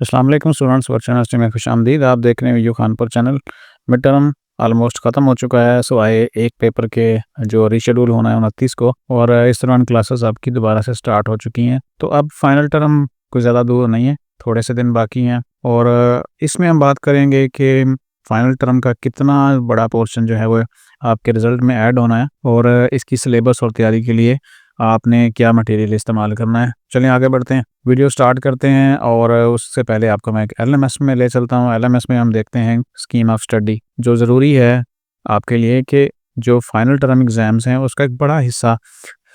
अस्सलाम वालेकुम students, virtual university में खुशामदीद। आप देख रहे हैं you Khanpur channel. Mid term almost ख़त्म हो चुका है, सो आए एक पेपर के जो रीशेड्यूल होना है 29 को, और इस दौरान क्लासेस आपकी दोबारा से स्टार्ट हो चुकी हैं। तो अब फाइनल टर्म कोई ज़्यादा दूर नहीं है, थोड़े से दिन बाकी हैं, और इसमें हम बात करेंगे कि फाइनल टर्म का कितना बड़ा पोर्शन जो है वो आपके रिज़ल्ट में ऐड होना है, और इसकी सिलेबस और तैयारी के लिए आपने क्या मटेरियल इस्तेमाल करना है। चलिए आगे बढ़ते हैं, वीडियो स्टार्ट करते हैं। और उससे पहले आपको मैं एक एलएमएस में ले चलता हूँ। एलएमएस में हम देखते हैं स्कीम ऑफ स्टडी, जो ज़रूरी है आपके लिए कि जो फाइनल टर्म एग्ज़ाम्स हैं उसका एक बड़ा हिस्सा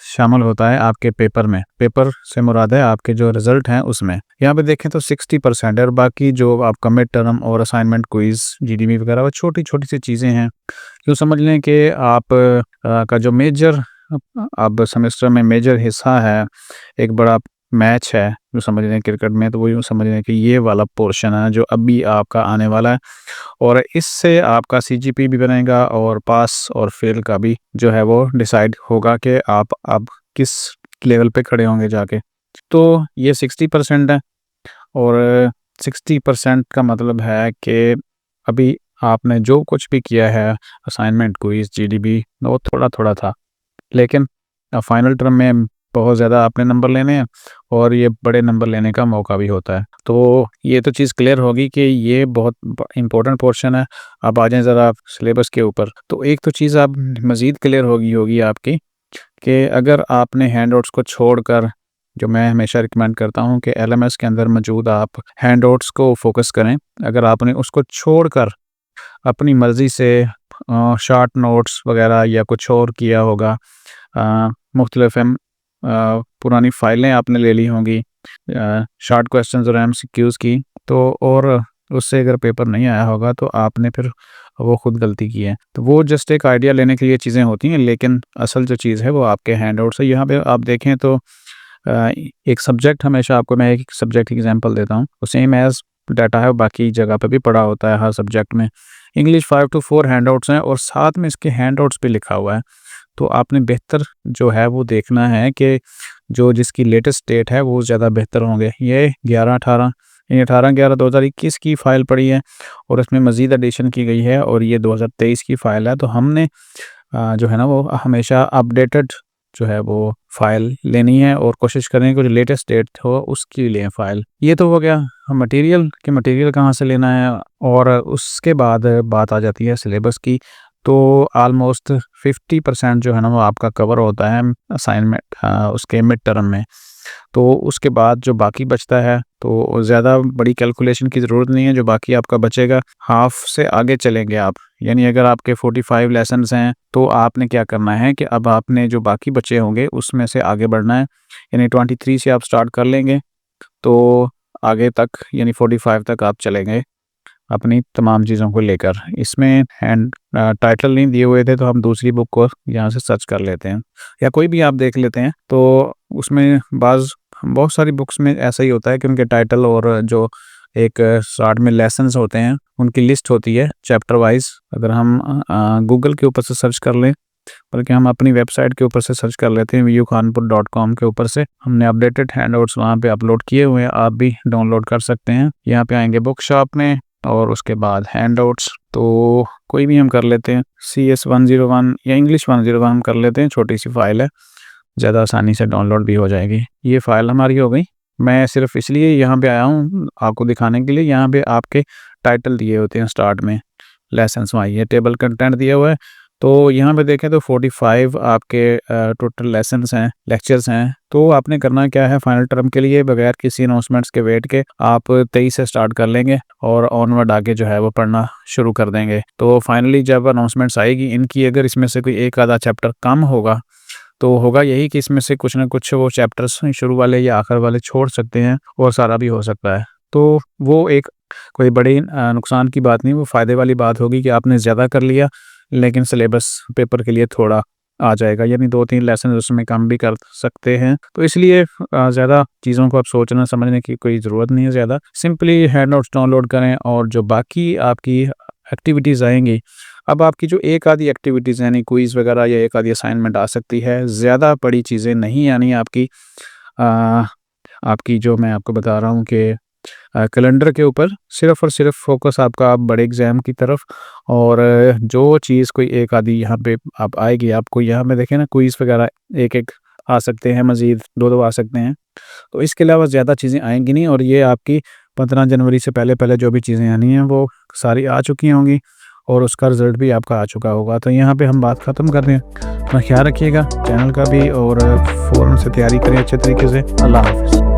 शामिल होता है आपके पेपर में। पेपर से मुराद है आपके जो रिज़ल्ट हैं उसमें। यहाँ पे देखें तो 60% है, और बाकी जो आपका मिड टर्म और असाइनमेंट, क्विज़, जीडीबी वगैरह वो छोटी-छोटी सी चीज़ें हैं। यूँ समझ लें कि आप का जो मेजर अब सेमेस्टर में मेजर हिस्सा है, एक बड़ा मैच है, जो समझ लें क्रिकेट में, तो वो यूँ समझ लें कि ये वाला पोर्शन है जो अभी आपका आने वाला है, और इससे आपका सीजीपी भी बनेगा और पास और फेल का भी जो है वो डिसाइड होगा कि आप अब किस लेवल पे खड़े होंगे जाके। तो ये 60% है, और 60% का मतलब है कि अभी आपने जो कुछ भी किया है, असाइनमेंट, क्विज़, जीडीबी, वो थोड़ा-थोड़ा था, लेकिन फाइनल टर्म में बहुत ज़्यादा आपने नंबर लेने हैं, और ये बड़े नंबर लेने का मौका भी होता है। तो ये तो चीज़ क्लियर होगी कि ये बहुत इम्पोर्टेंट पोर्शन है। अब आ जाएँ ज़रा सिलेबस के ऊपर। तो एक तो चीज़ अब मज़ीद क्लियर होगी आपकी, कि अगर आपने हैंडआउट्स को छोड़कर, जो मैं हमेशा रिकमेंड करता हूँ कि एलएमएस के अंदर मौजूद आप हैंडआउट्स को फोकस करें। अगर आपने उसको छोड़कर अपनी मर्ज़ी से शॉर्ट नोट्स वगैरह या कुछ और किया होगा, मुख्तलिफ पुरानी फ़ाइलें आपने ले ली होंगी शॉर्ट क्वेश्चंस और एमसीक्यूज़ की, तो और उससे अगर पेपर नहीं आया होगा तो आपने फिर वो खुद गलती की है। तो वो जस्ट एक आइडिया लेने के लिए चीज़ें होती हैं, लेकिन असल जो चीज़ है वो आपके हैंडआउट्स है। यहाँ पे आप देखें तो एक सब्जेक्ट, हमेशा आपको मैं एक सब्जेक्ट की एग्जांपल देता हूँ, वो सेम एज़ डाटा है, बाकी जगह पे भी पड़ा होता है हर सब्जेक्ट में। इंग्लिश 5 to 4 हैंडआउट्स हैं, और साथ में इसके हैंडआउट्स पे लिखा हुआ है। तो आपने बेहतर जो है वो देखना है कि जो जिसकी लेटेस्ट डेट है वो ज़्यादा बेहतर होंगे। ये 11-18, ये 18-11 2021 की फ़ाइल पड़ी है, और इसमें मज़ीद एडिशन की गई है, और ये 2023 की फ़ाइल है। तो हमने जो है ना वो हमेशा अपडेटेड जो है वो फ़ाइल लेनी है, और कोशिश करें कि जो लेटेस्ट डेट हो उसकी लें फ़ाइल। ये तो हो गया मटेरियल, कि मटेरियल कहाँ से लेना है, और उसके बाद बात आ जाती है सिलेबस की। तो ऑलमोस्ट 50% जो है ना वो आपका कवर होता है असाइनमेंट उसके मिड टर्म में। तो उसके बाद जो बाकी बचता है, तो ज़्यादा बड़ी कैलकुलेशन की ज़रूरत नहीं है। जो बाकी आपका बचेगा, हाफ़ से आगे चलेंगे आप, यानी अगर आपके 45 लेसन्स हैं तो आपने क्या करना है कि अब आपने जो बाकी बचे होंगे उसमें से आगे बढ़ना है, यानी 23 से आप स्टार्ट कर लेंगे, तो आगे तक यानी 45 तक आप चलेंगे अपनी तमाम चीज़ों को लेकर। इसमें टाइटल नहीं दिए हुए थे, तो हम दूसरी बुक को यहाँ से सर्च कर लेते हैं, या कोई भी आप देख लेते हैं। तो उसमें बहुत सारी बुक्स में ऐसा ही होता है कि उनके टाइटल और जो एक स्टार्ट में लेसन्स होते हैं उनकी लिस्ट होती है चैप्टर वाइज। अगर हम गूगल के ऊपर से सर्च कर लें, बल्कि हम अपनी वेबसाइट के ऊपर से सर्च कर लेते हैं, yukhanpur.com के ऊपर से, हमने अपडेटेड हैंडआउट्स वहाँ पे अपलोड किए हुए हैं, आप भी डाउनलोड कर सकते हैं। यहाँ पे आएंगे बुक शॉप में, और उसके बाद हैंडआउट्स, तो कोई भी हम कर लेते हैं, CS 101 या इंग्लिश 101 हम कर लेते हैं। छोटी सी फ़ाइल है, ज़्यादा आसानी से डाउनलोड भी हो जाएगी। ये फ़ाइल हमारी हो गई। मैं सिर्फ इसलिए यहाँ पे आया हूँ आपको दिखाने के लिए, यहाँ पे आपके टाइटल दिए होते हैं स्टार्ट में, लेसन्स वहाँ ये टेबल कंटेंट दिया हुआ है। तो यहाँ पे देखें तो 45 आपके टोटल लेसन्स हैं, लेक्चर्स हैं। तो आपने करना क्या है, फाइनल टर्म के लिए बगैर किसी अनाउंसमेंट्स के वेट के आप 23 से स्टार्ट कर लेंगे, और ऑनवर्ड आगे जो है वो पढ़ना शुरू कर देंगे। तो फाइनली जब अनाउंसमेंट्स आएगी इनकी, अगर इसमें से कोई एक आधा चैप्टर कम होगा, तो होगा यही कि इसमें से कुछ ना कुछ वो चैप्टर्स शुरू वाले या आखिर वाले छोड़ सकते हैं, और सारा भी हो सकता है। तो वो एक कोई बड़ी नुकसान की बात नहीं, वो फ़ायदे वाली बात होगी कि आपने ज़्यादा कर लिया, लेकिन सिलेबस पेपर के लिए थोड़ा आ जाएगा, यानी 2-3 लेसन उसमें कम भी कर सकते हैं। तो इसलिए ज़्यादा चीज़ों को आप सोचना समझने की कोई ज़रूरत नहीं है ज़्यादा। सिंपली हैंडआउट्स डाउनलोड करें, और जो बाकी आपकी एक्टिविटीज़ आएँगी। अब आपकी जो एक आधी एक्टिविटीज़ यानी क्विज़ वगैरह या एक आधी असाइनमेंट आ सकती है, ज़्यादा बड़ी चीज़ें नहीं आनी आपकी। अ, आपकी जो मैं आपको बता रहा हूँ कि कैलेंडर के ऊपर सिर्फ़ और सिर्फ़ फ़ोकस आपका आप बड़े एग्ज़ाम की तरफ, और जो चीज़ कोई एक आधी यहाँ पे आप आएगी, आपको यहाँ पे देखें ना क्विज़ वगैरह 1-1 आ सकते हैं, मज़ीद 2-2 आ सकते हैं। तो इसके अलावा ज़्यादा चीज़ें आएँगी नहीं, और ये आपकी 15 जनवरी से पहले-पहले जो भी चीज़ें आनी हैं वो सारी आ चुकी होंगी और उसका रिज़ल्ट भी आपका आ चुका होगा। तो यहाँ पे हम बात ख़त्म करते हैं। अपना ख़्याल रखिएगा, चैनल का भी, और फ़ौरन से तैयारी करें अच्छे तरीके से। अल्लाह हाफ़िज़।